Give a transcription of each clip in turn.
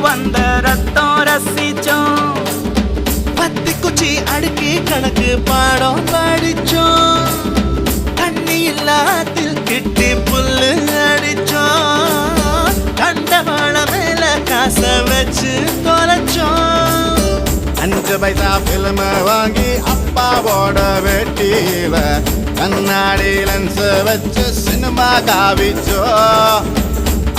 வந்த ரத்தம் ரசிச்சோம். பத்தி குச்சி அடுக்கி கணக்கு பாடம் படிச்சோம். தண்ணி இல்லாத்தில் கிட்டி புல்லு அடிச்சோம். கண்டவாள மேல காச வச்சு தொலைச்சோம். 5 பைசா பிலிம வாங்கி அப்பாவோட வெட்டியில கண்ணாடி லென்ஸ் வச்சு சினிமா காவிச்சோம்.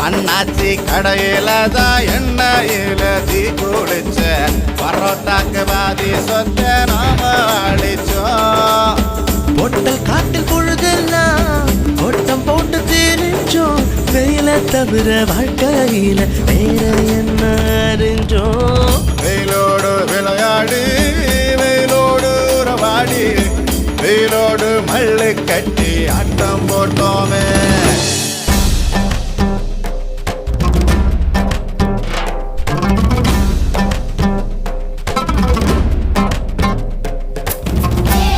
அண்ணாச்சி கடையில தான் எண்ணெயில தீ குடிச்ச பரோட்டாக்கு பாதி சொத்த நாம அடிச்சோம். பொட்டல் காட்டில் பொழுதெல்லாம் ஓட்டம் போட்டு திரிஞ்சோம். வெயில தவிர வாழ்க்கையில வேற என்ன அறிஞ்சோம். வெயிலோடு விளையாடி வெயிலோடு உறவாடி வெயிலோடு மல்லு கட்டி ஆட்டம் போட்டோமே.